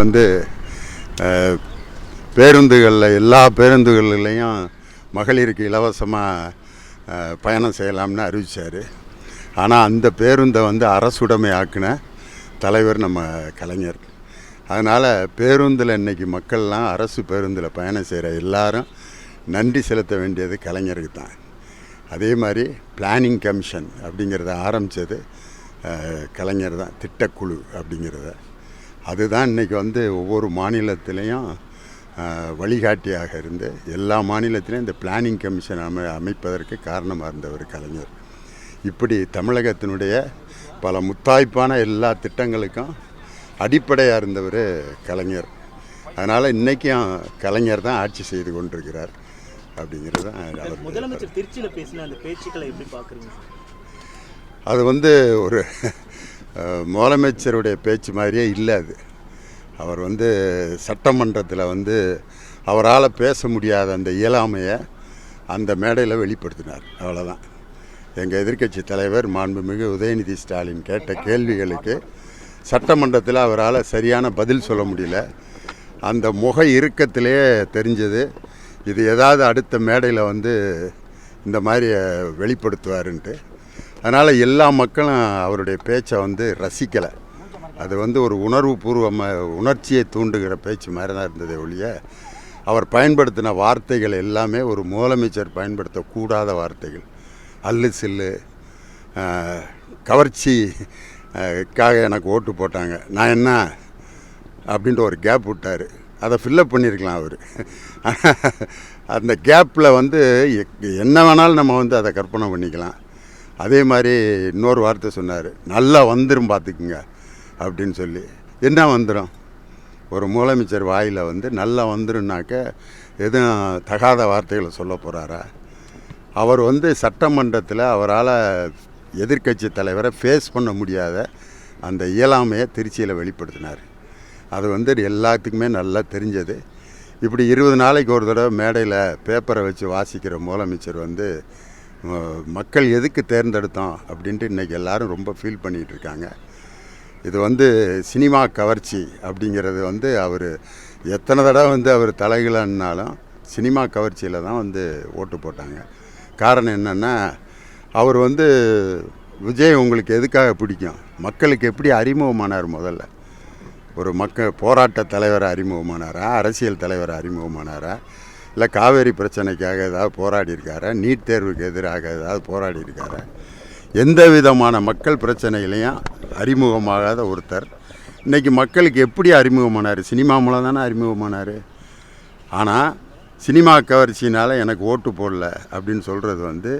வந்து பேருந்துகளில் எல்லா பேருந்துகள்லையும் மகளிருக்கு இலவசமாக பயணம் செய்யலாம்னு அறிவித்தார். ஆனால் அந்த பேருந்தை வந்து அரசுடைமை ஆக்கின தலைவர் நம்ம கலைஞர். அதனால் பேருந்தில் இன்றைக்கி மக்கள்லாம் அரசு பேருந்தில் பயணம் செய்கிற எல்லாரும் நன்றி செலுத்த வேண்டியது கலைஞருக்கு தான். அதே மாதிரி பிளானிங் கமிஷன் அப்படிங்கிறத ஆரம்பித்தது கலைஞர் தான், திட்டக்குழு அப்படிங்கிறத. அதுதான் இன்றைக்கி வந்து ஒவ்வொரு மாநிலத்திலையும் வழிகாட்டியாக இருந்து எல்லா மாநிலத்திலையும் இந்த பிளானிங் கமிஷன் அமைப்பதற்கு காரணமாக இருந்தவர் கலைஞர். இப்படி தமிழகத்தினுடைய பல முத்தாய்ப்பான எல்லா திட்டங்களுக்கும் அடிப்படையாக இருந்தவர் கலைஞர். அதனால் இன்றைக்கும் கலைஞர் தான் ஆட்சி செய்து கொண்டிருக்கிறார் அப்படிங்கிறது தான் அவர். முதலமைச்சர் திருச்சியில் பேசின அந்த பேச்சுக்களை எப்படி பார்க்குறீங்க? அது வந்து ஒரு முதலமைச்சருடைய பேச்சு மாதிரியே இல்லை. அது அவர் வந்து சட்டமன்றத்தில் வந்து அவரால் பேச முடியாத அந்த இயலாமையை அந்த மேடையில் வெளிப்படுத்தினார். அவ்வளோதான். எங்கள் எதிர்க்கட்சி தலைவர் மாண்புமிகு உதயநிதி ஸ்டாலின் கேட்ட கேள்விகளுக்கு சட்டமன்றத்தில் அவரால் சரியான பதில் சொல்ல முடியல. அந்த முக இறுக்கத்திலே தெரிஞ்சது இது ஏதாவது அடுத்த மேடையில் வந்து இந்த மாதிரி வெளிப்படுத்துவாருன்ட்டு. அதனால் எல்லா மக்களும் அவருடைய பேச்சை வந்து ரசிக்கலை. அது வந்து ஒரு உணர்வுபூர்வமாக உணர்ச்சியை தூண்டுகிற பேச்சு மாதிரி தான் இருந்ததே ஒழிய அவர் பயன்படுத்தின வார்த்தைகள் எல்லாமே ஒரு முதலமைச்சர் பயன்படுத்தக்கூடாத வார்த்தைகள். அல்லு சில்லு, கவர்ச்சிக்காக எனக்கு ஓட்டு போட்டாங்க, நான் என்ன அப்படின்ட்டு ஒரு கேப் விட்டார். அதை ஃபில்லப் பண்ணியிருக்கலாம் அவர். அந்த கேப்பில் வந்து என்ன வேணாலும் நம்ம வந்து அதை கற்பனை பண்ணிக்கலாம். அதே மாதிரி இன்னொரு வார்த்தை சொன்னார், நல்லா வந்துடும் பார்த்துக்குங்க அப்படின்னு சொல்லி. என்ன வந்துடும்? ஒரு முதலமைச்சர் வாயில் வந்து நல்லா வந்துடும்னாக்க எதுவும் தகாத வார்த்தைகளை சொல்ல போகிறாரா? அவர் வந்து சட்டமன்றத்தில் அவரால் எதிர்க்கட்சி தலைவரை ஃபேஸ் பண்ண முடியாத அந்த இயலாமையை திருச்சியில் வெளிப்படுத்தினார். அது வந்து எல்லாத்துக்குமே நல்லா தெரிஞ்சது. இப்படி 20 நாளைக்கு ஒரு தடவை மேடையில் பேப்பரை வச்சு வாசிக்கிற முதலமைச்சர் வந்து மக்கள் எதுக்கு தேர்ந்தெடுத்தோம் அப்படின்ட்டு இன்றைக்கி எல்லோரும் ரொம்ப ஃபீல் பண்ணிகிட்டு இருக்காங்க. இது வந்து சினிமா கவர்ச்சி அப்படிங்கிறது வந்து அவர் எத்தனை தடவை வந்து அவர் தலைகளானாலும் சினிமா கவர்ச்சியில் தான் வந்து ஓட்டு போட்டாங்க. காரணம் என்னென்னா, அவர் வந்து விஜய் உங்களுக்கு எதுக்காக பிடிக்கும், மக்களுக்கு எப்படி அறிமுகமானார்? முதல்ல ஒரு போராட்ட தலைவர் அறிமுகமானாரா, அரசியல் தலைவர் அறிமுகமானாரா, இல்லை காவேரி பிரச்சனைக்காக ஏதாவது போராடி இருக்காரா, நீட் தேர்வுக்கு எதிராக ஏதாவது போராடி இருக்காரா? எந்த விதமான மக்கள் பிரச்சனைகளையும் அறிமுகமாகாத ஒருத்தர் இன்றைக்கி மக்களுக்கு எப்படி அறிமுகமானார்? சினிமா மூலம் தானே அறிமுகமானார். ஆனால் சினிமா கவர்ச்சினால் எனக்கு ஓட்டு போடல அப்படின்னு சொல்கிறது வந்து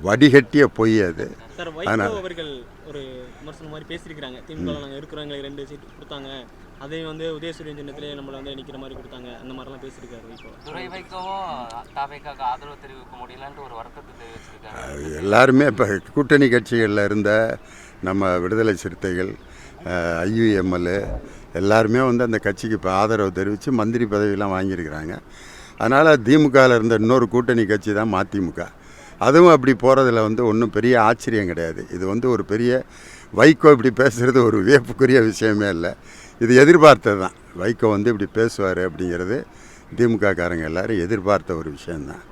வடிகட்டிய பொய். அது அவர்கள் ஒரு விமர்சனம் மாதிரி பேசியிருக்கிறாங்க. திமுக நாங்கள் இருக்கிறவங்க 2 சீட் கொடுத்தாங்க, அதையும் வந்து உதயசூரியன் சின்னத்திலே நம்மளை வந்து நிற்கிற மாதிரி கொடுத்தாங்க, அந்த மாதிரிலாம் பேசியிருக்காரு. வைக்கவும் தாவேக்காக ஆதரவு தெரிவிக்க முடியலன்ட்டு ஒரு வருத்தத்தை தெரிவிச்சிருக்காரு. எல்லாருமே இப்போ கூட்டணி கட்சிகளில் இருந்த நம்ம விடுதலை சிறுத்தைகள், IUML எல்லாருமே வந்து அந்த கட்சிக்கு இப்போ ஆதரவு தெரிவித்து மந்திரி பதவியெல்லாம் வாங்கியிருக்கிறாங்க. அதனால் திமுகவில் இருந்த இன்னொரு கூட்டணி கட்சி தான் மதிமுக. அதுவும் அப்படி போகிறதுல வந்து ஒன்றும் பெரிய ஆச்சரியம் கிடையாது. இது வந்து ஒரு பெரிய வைகோ இப்படி பேசுகிறது ஒரு வியப்புக்குரிய விஷயமே இல்லை. இது எதிர்பார்த்தது தான். வைகோ வந்து இப்படி பேசுவார் அப்படிங்கிறது திமுககாரங்க எல்லோரும் எதிர்பார்த்த ஒரு விஷயந்தான்.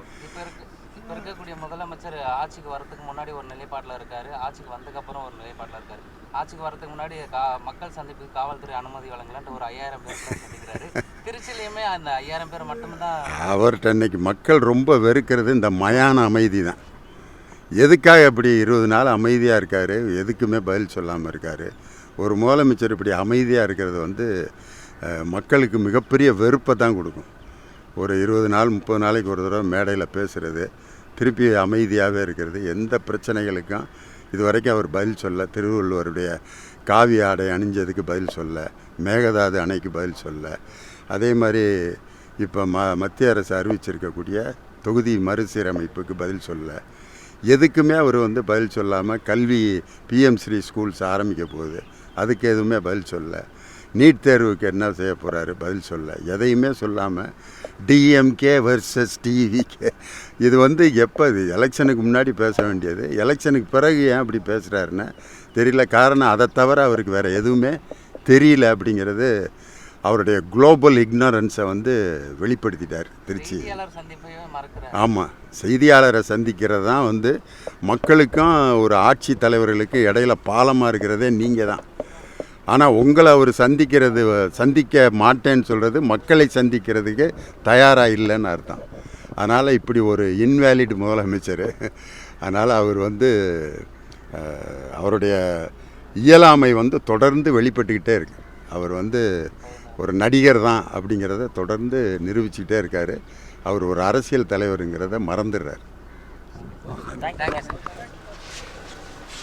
இப்போ இருக்கக்கூடிய முதலமைச்சர் ஆட்சிக்கு வரதுக்கு முன்னாடி ஒரு நிலைப்பாட்டில் இருக்கார், ஆட்சிக்கு வந்ததுக்கப்புறம் ஒரு நிலைப்பாட்டில் இருக்கார். ஆட்சிக்கு வரதுக்கு முன்னாடி மக்கள் சந்திப்புக்கு காவல்துறை அனுமதி வழங்கலான்ட்டு ஒரு 5000 பேர் சந்திக்கிறாரு. திருச்சியிலையுமே அந்த 5000 பேர் மட்டும்தான். அவர்கிட்ட இன்னைக்கு மக்கள் ரொம்ப வெறுக்கிறது இந்த மயான அமைதி தான். எதுக்காக இப்படி 20 நாள் அமைதியாக இருக்கார், எதுக்குமே பதில் சொல்லாமல் இருக்கார்? ஒரு முதலமைச்சர் இப்படி அமைதியாக இருக்கிறது வந்து மக்களுக்கு மிகப்பெரிய வெறுப்பை தான் கொடுக்கும். ஒரு 20 நாள் 30 நாளைக்கு ஒரு தடவை மேடையில் பேசுகிறது, திருப்பி அமைதியாகவே இருக்கிறது, எந்த பிரச்சனைகளுக்கும் இது வரைக்கும் அவர் பதில் சொல்ல. திருவள்ளுவருடைய காவி ஆடை அணிஞ்சதுக்கு பதில் சொல்ல, மேகதாது அணைக்கு பதில் சொல்ல, அதே மாதிரி இப்போ மத்திய அரசு அறிவிச்சிருக்கக்கூடிய தொகுதி மறுசீரமைப்புக்கு பதில் சொல்ல, எதுக்குமே அவர் வந்து பதில் சொல்லாமல் கல்வி PM ஸ்ரீ ஸ்கூல்ஸ் ஆரம்பிக்க போகுது, அதுக்கு எதுவுமே பதில் சொல்ல. நீட் தேர்வுக்கு என்ன செய்ய போகிறாரு, பதில் சொல்ல. எதையுமே சொல்லாமல் DMK வர்சஸ் TVK. இது வந்து எப்போ இது எலெக்ஷனுக்கு முன்னாடி பேச வேண்டியது, எலெக்ஷனுக்கு பிறகு ஏன் அப்படி பேசுகிறாருன்னு தெரியல. காரணம் அதை தவிர அவருக்கு வேறு எதுவுமே தெரியல அப்படிங்கிறது அவருடைய குளோபல் இக்னரன்ஸை வந்து வெளிப்படுத்திட்டார் திருச்சி. செய்தியாளர் சந்திப்பையே மறக்கிறார். ஆமாம், செய்தியாளரை சந்திக்கிறது தான் வந்து மக்களுக்கும் ஒரு ஆட்சி தலைவர்களுக்கு இடையில பாலமாக இருக்கிறதே நீங்கள் தான். ஆனால் உங்களை அவர் சந்திக்க மாட்டேன்னு சொல்கிறது மக்களை சந்திக்கிறதுக்கு தயாராக இல்லைன்னு அர்த்தம். அதனால் இப்படி ஒரு இன்வேலிட் முதலமைச்சர். அதனால் அவர் வந்து அவருடைய இயலாமை வந்து தொடர்ந்து வெளிப்பட்டுக்கிட்டே இருக்கு. அவர் வந்து ஒரு நடிகர் தான் அப்படிங்கிறத தொடர்ந்து நிரூபிச்சுக்கிட்டே இருக்கார். அவர் ஒரு அரசியல் தலைவருங்கிறத மறந்துடுறார். Thank you sir.